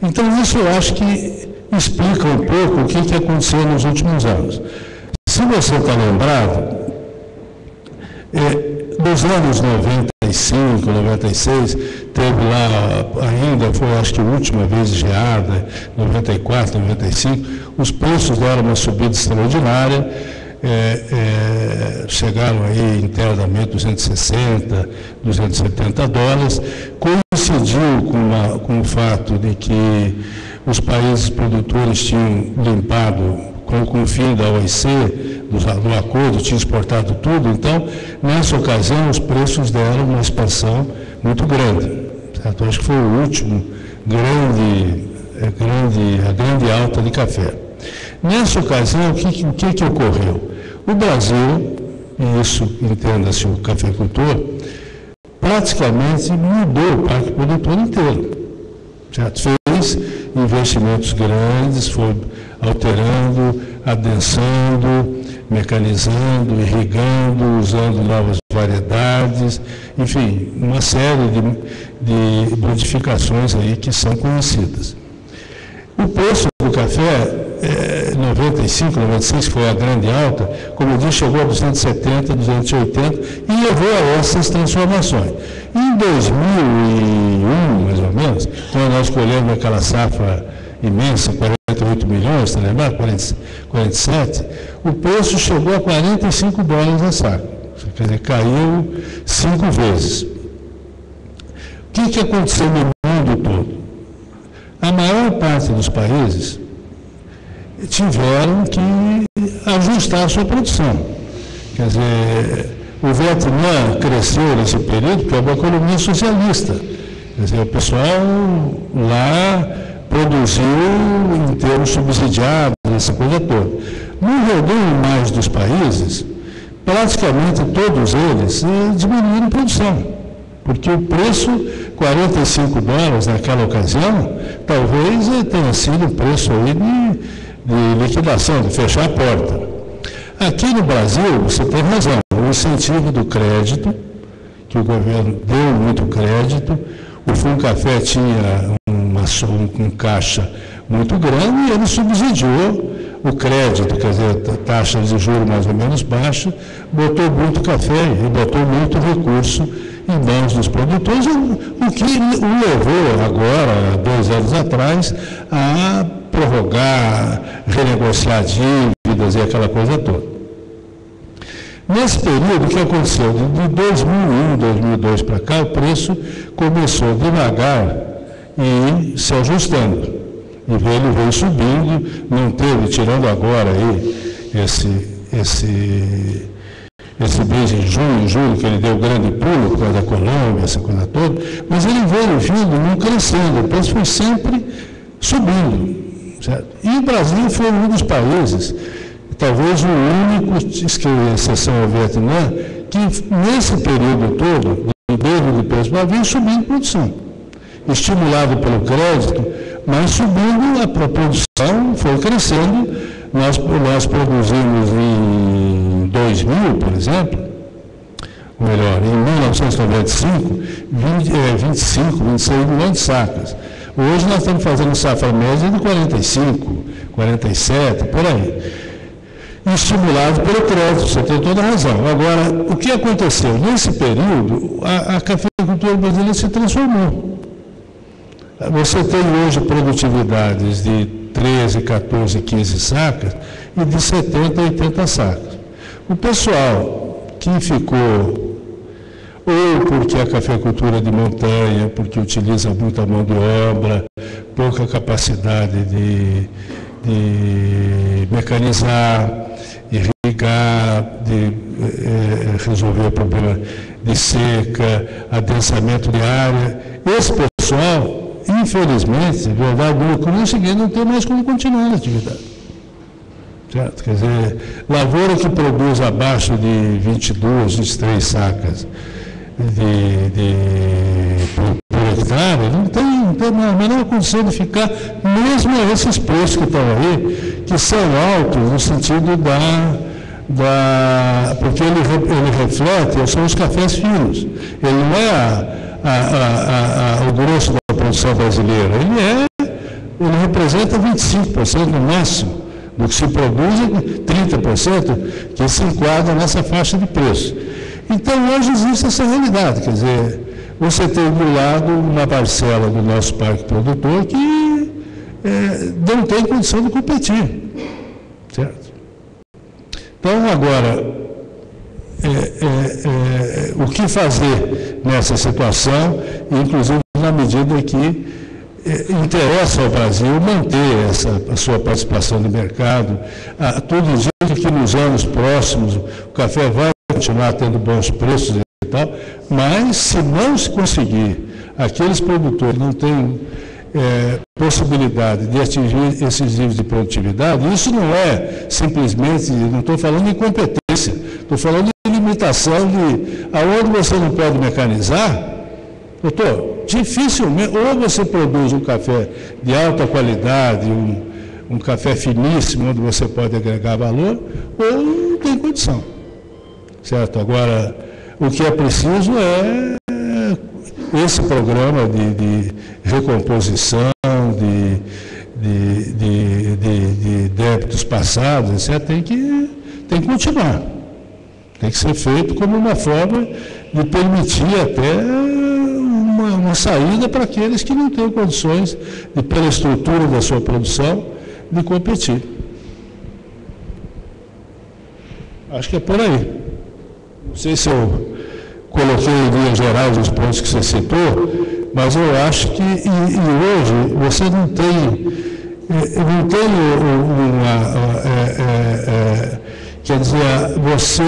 Então, isso eu acho que explica um pouco o que aconteceu nos últimos anos. Se você está lembrado, dos anos 95, 96, teve lá ainda, foi acho que a última vez geada, 94, 95, os preços deram uma subida extraordinária, chegaram aí internamente $260, $270, coincidiu com o fato de que os países produtores tinham limpado com o fim da OIC, do acordo, tinham exportado tudo, então, nessa ocasião, os preços deram uma expansão muito grande. Certo? Acho que foi o último a grande alta de café. Nessa ocasião, o que ocorreu? O Brasil, e isso entenda-se o cafeicultor, praticamente mudou o parque produtor inteiro. Certo? Fez investimentos grandes, foi alterando adensando, mecanizando, irrigando, usando novas variedades, enfim, uma série de modificações aí que são conhecidas. O preço do café, 95, 96, que foi a grande alta, como eu disse, chegou a 270, 280 e levou a essas transformações. Em 2001, mais ou menos, quando nós colhemos aquela safra imensa, 48 milhões, está lembrado? 47, o preço chegou a 45 dólares a saco. Quer dizer, caiu 5 vezes. O que aconteceu no mundo todo? A maior parte dos países tiveram que ajustar a sua produção. Quer dizer, o Vietnã cresceu nesse período porque é uma economia socialista. Quer dizer, o pessoal lá produziu em termos subsidiados, essa coisa toda. No redondo mais dos países, praticamente todos eles diminuíram a produção. Porque o preço, 45 dólares naquela ocasião, talvez tenha sido o preço aí de liquidação, de fechar a porta. Aqui no Brasil, você tem razão, o incentivo do crédito, que o governo deu muito crédito, o Funcafé tinha um caixa muito grande e ele subsidiou o crédito, quer dizer, taxa de juros mais ou menos baixa, botou muito café e botou muito recurso em mãos dos produtores, o que o levou agora, 2 anos atrás, a prorrogar, renegociar dívidas e aquela coisa toda. Nesse período, o que aconteceu? De 2001, 2002 para cá, o preço começou devagar e se ajustando. E ele veio subindo, não teve, tirando agora aí esse mês de junho, julho, que ele deu grande pulo por causa da Colômbia, essa coisa toda, mas ele veio vindo, não crescendo, o preço foi sempre subindo. Certo? E o Brasil foi um dos países, talvez o único, exceção ao Vietnã, que nesse período todo, desde o preço, veio subindo a produção. Estimulado pelo crédito, mas subindo a produção, foi crescendo. Nós produzimos em 2000, por exemplo, ou melhor, em 1995, 25, 26 milhões de sacas. Hoje nós estamos fazendo safra média de 45, 47, por aí. Estimulado pelo crédito, você tem toda a razão. Agora, o que aconteceu? Nesse período, a cafeicultura brasileira se transformou. Você tem hoje produtividades de 13, 14, 15 sacas e de 70, 80 sacas. O pessoal que ficou, ou porque a cafeicultura de montanha, porque utiliza muita mão de obra, pouca capacidade de mecanizar, irrigar, de resolver o problema de seca, adensamento de área, esse pessoal, infelizmente, de verdade, no conseguir não tem mais como continuar a atividade. Certo? Quer dizer, lavoura que produz abaixo de 22, 23 sacas por hectare, não tem a menor condição de ficar, mesmo a esses preços que estão aí, que são altos no sentido porque ele reflete, são os cafés finos. Ele não é o grosso da produção brasileira, ele representa 25% no máximo do que se produz, 30% que se enquadra nessa faixa de preço. Então, hoje existe essa realidade, quer dizer, você tem do lado uma parcela do nosso parque produtor que não tem condição de competir, certo? Então, agora, o que fazer nessa situação, inclusive na medida que interessa ao Brasil manter a sua participação no mercado. Tudo indica que nos anos próximos o café vai continuar tendo bons preços e tal, mas se não se conseguir, aqueles produtores que não têm possibilidade de atingir esses níveis de produtividade, isso não é simplesmente, não estou falando de incompetência, estou falando de limitação de aonde você não pode mecanizar. Doutor, dificilmente, ou você produz um café de alta qualidade, um café finíssimo, onde você pode agregar valor, ou não tem condição. Certo? Agora, o que é preciso é esse programa de recomposição, de débitos passados, etc., tem que continuar. Tem que ser feito como uma forma de permitir até uma saída para aqueles que não têm condições, pela estrutura da sua produção, de competir. Acho que é por aí. Não sei se eu coloquei em linhas gerais os pontos que você citou, mas eu acho que, e hoje, você não tem quer dizer, você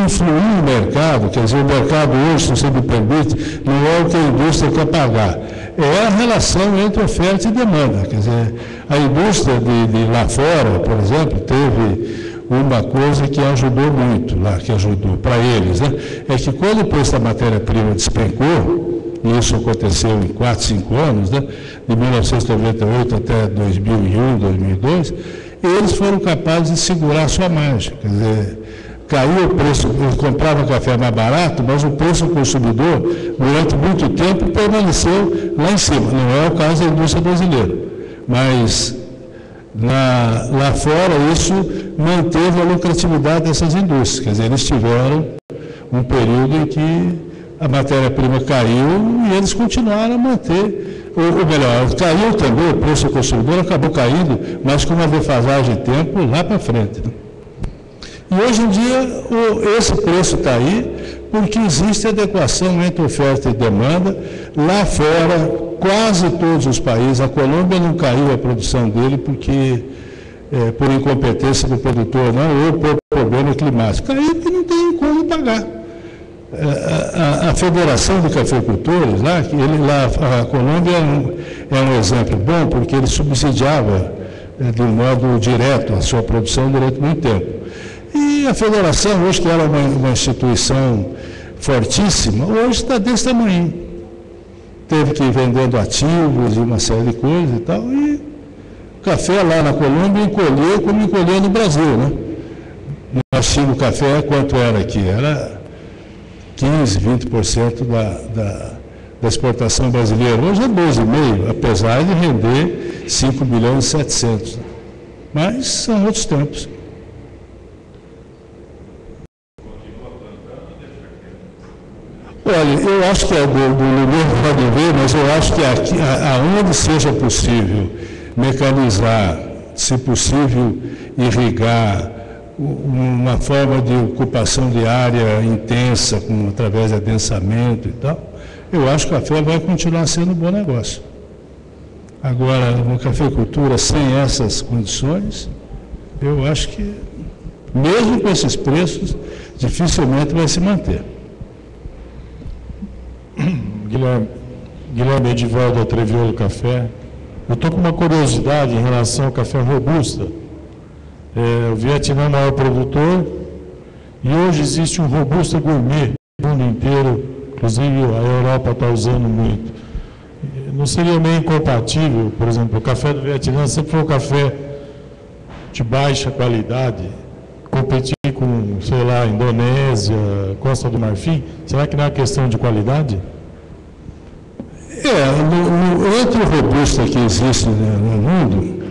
influir no mercado, quer dizer, o mercado hoje, se você me permite, não é o que a indústria quer pagar, é a relação entre oferta e demanda. Quer dizer, a indústria de lá fora, por exemplo, teve uma coisa que ajudou muito lá, que ajudou para eles, né? É que quando o preço da matéria-prima despencou, e isso aconteceu em 4, 5 anos, né? De 1998 até 2001, 2002, eles foram capazes de segurar a sua margem. Quer dizer, caiu o preço, eles compravam café mais barato, mas o preço do consumidor, durante muito tempo, permaneceu lá em cima. Não é o caso da indústria brasileira, mas lá fora isso manteve a lucratividade dessas indústrias. Quer dizer, eles tiveram um período em que a matéria-prima caiu e eles continuaram a manter, ou melhor, caiu também, o preço do consumidor acabou caindo, mas com uma defasagem de tempo lá para frente. Né? E hoje em dia esse preço está aí porque existe adequação entre oferta e demanda. Lá fora, quase todos os países, a Colômbia não caiu a produção dele porque por incompetência do produtor, não, ou por problema climático. Caiu porque não tem como pagar. A Federação de Cafeicultores, a Colômbia é um exemplo bom porque ele subsidiava de um modo direto a sua produção durante muito tempo. E a Federação, hoje que era uma instituição fortíssima, hoje está desse tamanho. Teve que ir vendendo ativos e uma série de coisas e tal, e o café lá na Colômbia encolheu como encolheu no Brasil, né? Nós tínhamos o café, quanto era aqui? Era 15, 20% da exportação brasileira. Hoje é 12,5%, apesar de render 5 milhões e 700. Mas são outros tempos. Olha, eu acho que do Lugar pode ver, mas eu acho que aqui, aonde seja possível mecanizar, se possível irrigar, uma forma de ocupação de área intensa, através de adensamento e tal, eu acho que o café vai continuar sendo um bom negócio. Agora, uma cafeicultura sem essas condições, eu acho que, mesmo com esses preços, dificilmente vai se manter. Guilherme Edivaldo Atreviolo Café. Eu estou com uma curiosidade em relação ao café robusta. O Vietnã é o maior produtor e hoje existe um robusta gourmet no mundo inteiro, inclusive a Europa está usando muito. Não seria meio incompatível, por exemplo, o café do Vietnã sempre foi um café de baixa qualidade, competir com, sei lá, Indonésia, Costa do Marfim? Será que não é questão de qualidade? Entre o robusta que existe no mundo,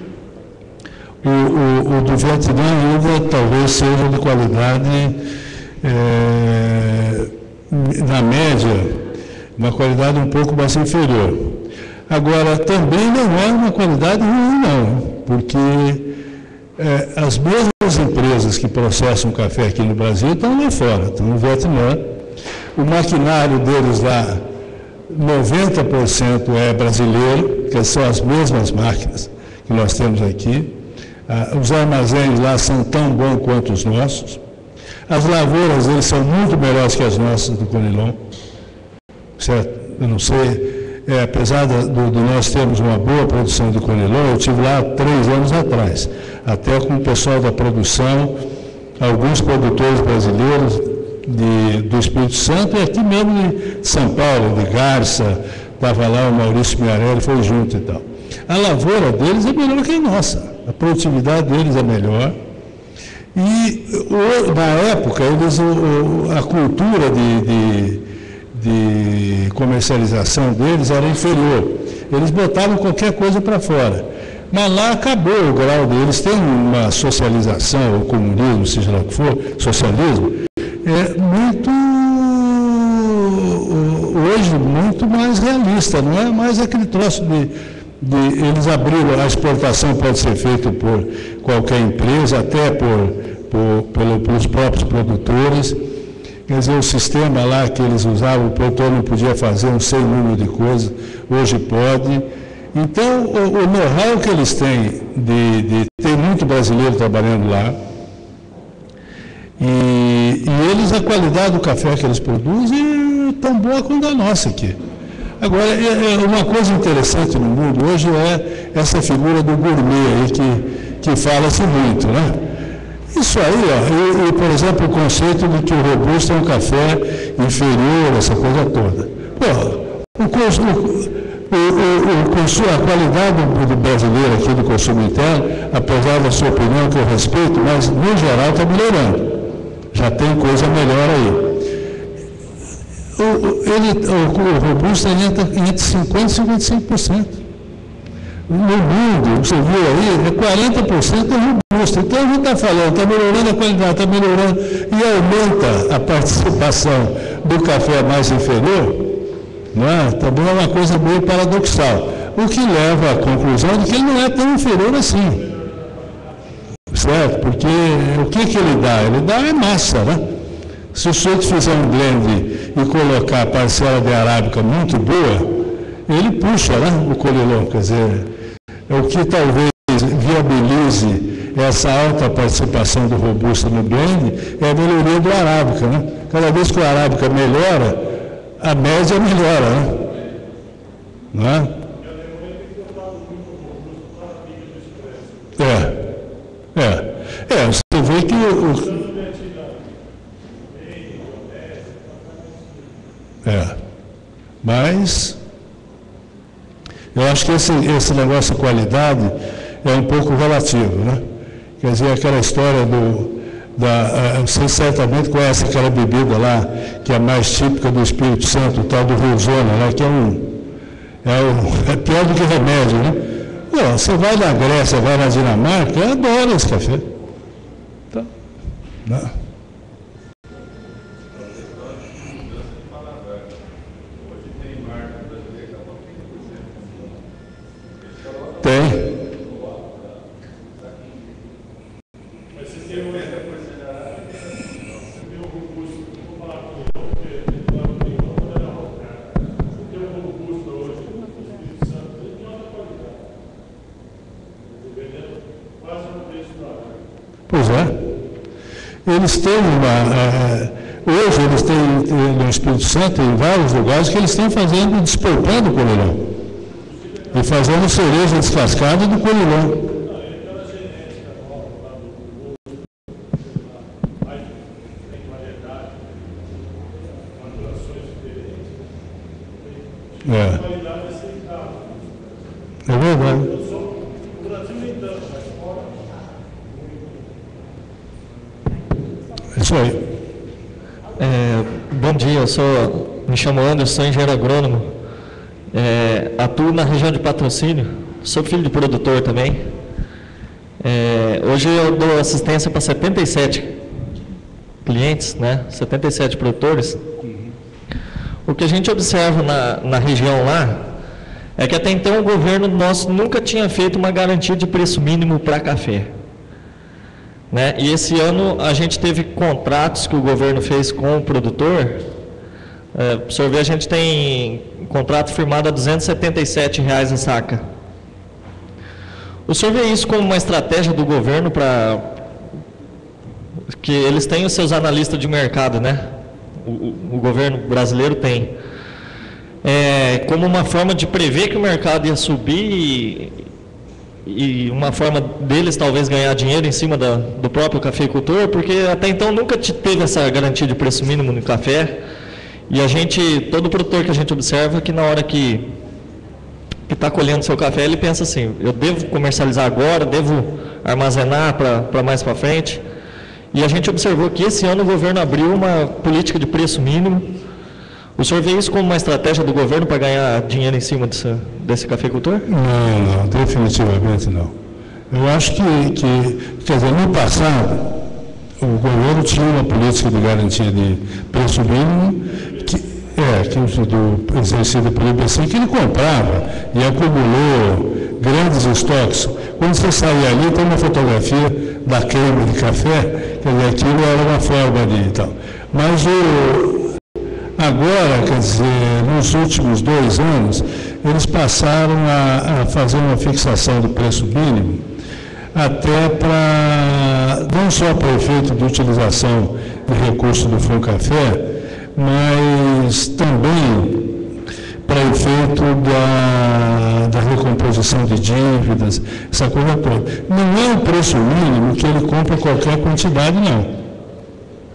o do Vietnã ainda talvez seja de qualidade, na média, uma qualidade um pouco mais inferior. Agora, também não é uma qualidade ruim, não, porque as mesmas empresas que processam café aqui no Brasil estão lá fora, estão no Vietnã. O maquinário deles lá, 90% é brasileiro, que são as mesmas máquinas que nós temos aqui. Os armazéns lá são tão bons quanto os nossos. As lavouras deles são muito melhores que as nossas do Conilon. Certo? Eu não sei, apesar de nós termos uma boa produção de Conilon, eu estive lá 3 anos atrás, até com o pessoal da produção, alguns produtores brasileiros do Espírito Santo e aqui mesmo de São Paulo, de Garça, estava lá o Maurício Miarelli, foi junto e tal. A lavoura deles é melhor que a nossa, a produtividade deles é melhor. E na época, a cultura de comercialização deles era inferior. Eles botavam qualquer coisa para fora. Mas lá acabou o grau deles. Tem uma socialização, ou comunismo, seja lá o que for, socialismo, muito, hoje, muito mais realista. Não é mais aquele troço eles abriram, a exportação pode ser feita por qualquer empresa, até pelos próprios produtores. Quer dizer, o sistema lá que eles usavam, o produtor não podia fazer um sem número de coisas, hoje pode. Então, o know-how que eles têm, tem muito brasileiro trabalhando lá, e eles, a qualidade do café que eles produzem é tão boa quanto a nossa aqui. Agora, uma coisa interessante no mundo hoje é essa figura do gourmet aí que fala-se muito, né? Isso aí, por exemplo, o conceito de que o robusto é um café inferior, essa coisa toda. Pô, a qualidade do brasileiro aqui do consumo interno, apesar da sua opinião, que eu respeito, mas no geral está melhorando. Já tem coisa melhor aí. O robusto entra entre 50% e 55%. No mundo, você viu aí, 40% é robusto. Então a gente está falando, está melhorando a qualidade, está melhorando, e aumenta a participação do café mais inferior, não é? Também é uma coisa meio paradoxal. O que leva à conclusão de que ele não é tão inferior assim. Certo? Porque o que ele dá? Ele dá é massa, né? Se o sujeito fizer um blend e colocar a parcela de arábica muito boa, ele puxa, né, o colilon. Quer dizer, o que talvez viabilize essa alta participação do robusto no blend é a melhoria do arábica, né? Cada vez que o arábica melhora, a média melhora, né? Não é? Você vê que mas eu acho que esse negócio de qualidade é um pouco relativo, né? Quer dizer, aquela história você certamente conhece aquela bebida lá, que é mais típica do Espírito Santo, o tal do Rosona, né? Que é pior do que remédio, né? Pô, você vai na Grécia, vai na Dinamarca, eu adoro esse café. Tá. Não. Tem. Pois é. Eles têm hoje eles têm no Espírito Santo, em vários lugares, que eles estão fazendo, despertando o colilão. E fazendo cereja descascada do colilão. É verdade. Isso aí. Bom dia, me chamo Anderson, sou engenheiro agrônomo, atuo na região de Patrocínio, sou filho de produtor também. Hoje eu dou assistência para 77 clientes, né? 77 produtores. O que a gente observa na região lá é que até então o governo nosso nunca tinha feito uma garantia de preço mínimo para café. Né? E esse ano a gente teve contratos que o governo fez com o produtor. Para o senhor ver, a gente tem contrato firmado a R$ 277 a saca. O senhor vê isso como uma estratégia do governo para que eles têm os seus analistas de mercado, né? O governo brasileiro tem. Como uma forma de prever que o mercado ia subir e uma forma deles talvez ganhar dinheiro em cima do próprio cafeicultor, porque até então nunca teve essa garantia de preço mínimo no café. E todo produtor que a gente observa que na hora que que está colhendo seu café, ele pensa assim, eu devo comercializar agora, devo armazenar para mais para frente. E a gente observou que esse ano o governo abriu uma política de preço mínimo. O senhor vê isso como uma estratégia do governo para ganhar dinheiro em cima desse cafeicultor? Não, definitivamente não. Eu acho que, quer dizer, no passado, o governo tinha uma política de garantia de preço mínimo, do exercício pelo IBC, que ele comprava e acumulou grandes estoques. Quando você sair ali, tem uma fotografia da queima de café, quer dizer, aquilo era uma forma de tal. Mas agora, quer dizer, nos últimos 2 anos, eles passaram a fazer uma fixação do preço mínimo, até não só para efeito de utilização de recursos do FUNCAFé, mas também para efeito da recomposição de dívidas, essa coisa toda. Não é o preço mínimo que ele compra qualquer quantidade, não.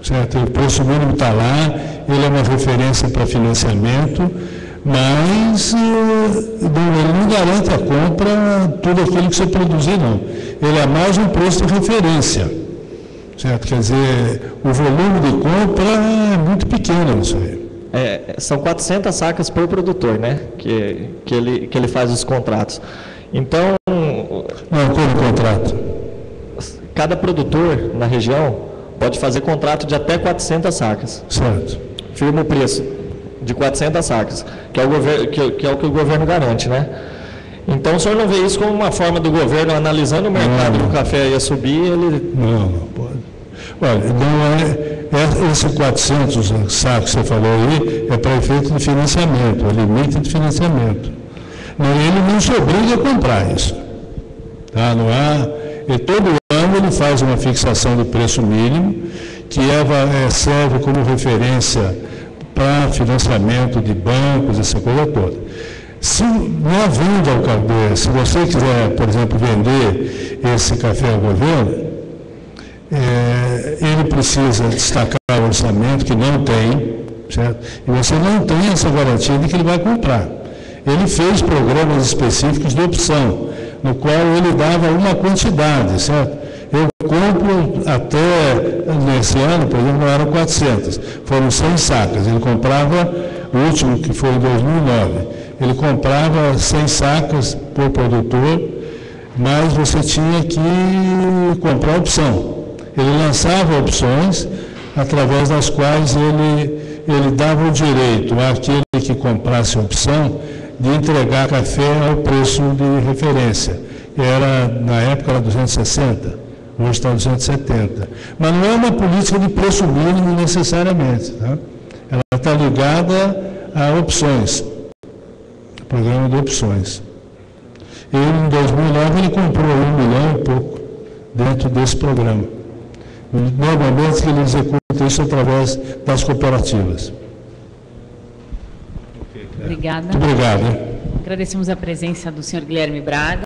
Certo? O preço mínimo está lá, ele é uma referência para financiamento, mas ele não garante a compra tudo aquilo que você produzir, não. Ele é mais um preço de referência. Certo? Quer dizer, o volume de compra é muito pequeno nisso aí. São 400 sacas por produtor, né? Que ele faz os contratos. Então... Não, como contrato? Cada produtor na região pode fazer contrato de até 400 sacas. Certo. Firma o preço de 400 sacas, que é o que o governo garante, né? Então, o senhor não vê isso como uma forma do governo, analisando o mercado que o café ia subir, ele... Não pode. Olha, não esse 400 sacos que você falou aí é para efeito de financiamento, é limite de financiamento. Ele não se obriga a comprar isso. Tá? Não há, e todo ano ele faz uma fixação do preço mínimo, que serve como referência para financiamento de bancos, essa coisa toda. Se na venda ao café, se você quiser, por exemplo, vender esse café ao governo, ele precisa destacar o orçamento, que não tem, certo? E você não tem essa garantia de que ele vai comprar. Ele fez programas específicos de opção, no qual ele dava uma quantidade, certo? Eu compro até, nesse ano, por exemplo, não eram 400, foram 100 sacas. Ele comprava, o último que foi em 2009, ele comprava 100 sacas por produtor, mas você tinha que comprar opção. Ele lançava opções através das quais ele dava o direito àquele que comprasse a opção de entregar café ao preço de referência. Na época era 260, hoje está 270. Mas não é uma política de preço mínimo necessariamente. Tá? Ela está ligada a opções, programa de opções. Em 2009 ele comprou 1 milhão e pouco dentro desse programa. Normalmente ele executa isso através das cooperativas. Obrigada. Muito obrigado. Agradecemos a presença do senhor Guilherme Braga.